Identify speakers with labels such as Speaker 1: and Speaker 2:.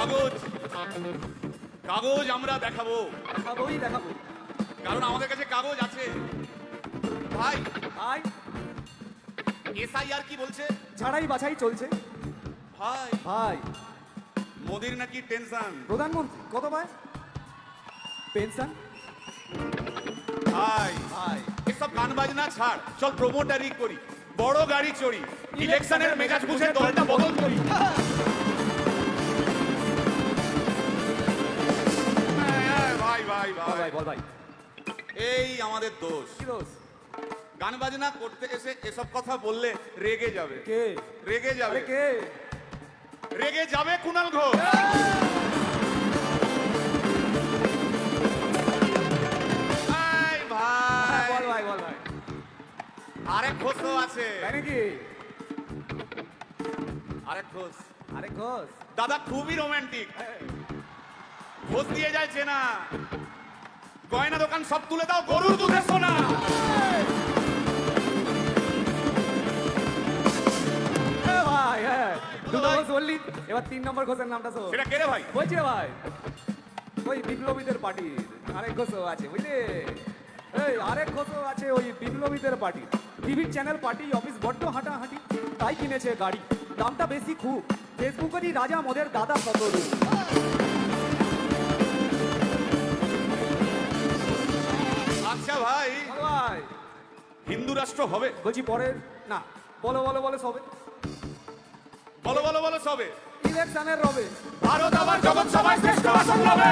Speaker 1: কাগজ কাগজ আমরা দেখাবো,
Speaker 2: দেখাবোই দেখাবো।
Speaker 1: কারণ আমাদের কাছে কাগজ আছে। ভাই
Speaker 2: ভাই
Speaker 1: এসআইআর কি বলছে?
Speaker 2: ঝাড়াই বাছাই চলছে।
Speaker 1: ভাই
Speaker 2: ভাই
Speaker 1: মোদির নাকি টেনশন।
Speaker 2: প্রধানমন্ত্রী কত পায় পেনশন?
Speaker 1: ভাই
Speaker 2: ভাই
Speaker 1: এসব গান বাজনা ছাড়, চল প্রমোটারি করি, বড় গাড়ি চড়ি, ইলেকশনের মেজাজ বুঝে দলটা বদল করি। ভাই ভাই
Speaker 2: ভাই
Speaker 1: ভাই
Speaker 2: বল ভাই
Speaker 1: এই আমাদের দোষ।
Speaker 2: কি দোষ?
Speaker 1: গান বাজনা করতে এসে এসব কথা বললে রেগে যাবে।
Speaker 2: কে
Speaker 1: রেগে যাবে।
Speaker 2: আরে কে?
Speaker 1: রেগে যাবে কুণাল ঘোষ। এই ভাই
Speaker 2: বল ভাই বল ভাই।
Speaker 1: আরেক ঘোষ তো আছে।
Speaker 2: তাই নাকি?
Speaker 1: আরেক ঘোষ
Speaker 2: আরে ঘোষ
Speaker 1: দাদা খুবই রোমান্টিক, ঘোষ দিয়ে যায় চেনা, গয়না দোকান সব তুলে দাও, গরুর দুধের সোনা।
Speaker 2: ভাই হ্যাঁ দুটো ঘোষ বললি, এবার 3 নম্বর ঘোষের নামটা শোন।
Speaker 1: সেটা কে রে ভাই?
Speaker 2: বলছি রে ভাই ওই বিপ্লবীদের পার্টির আরেক ঘোষও আছে বুঝলি। এই আরেক ঘোষও আছে ওই বিপ্লবীদের party. TV channel party office বড্ড হাঁটাহাঁটি, তাই কিনেছে গাড়ি, দামটা বেশি খুব, ফেসবুকেরই রাজা মোদের দাদা শতরূপ।
Speaker 1: আচ্ছা ভাই
Speaker 2: ভাই
Speaker 1: হিন্দু রাষ্ট্র হবে?
Speaker 2: বলছি পরের না, বলো বলো বলো সবে
Speaker 1: বলো বলো বলো সবে।
Speaker 2: ইলেকশনের রবে
Speaker 1: ভারত আবার জগৎ সভায় শ্রেষ্ঠ আসন পাবে।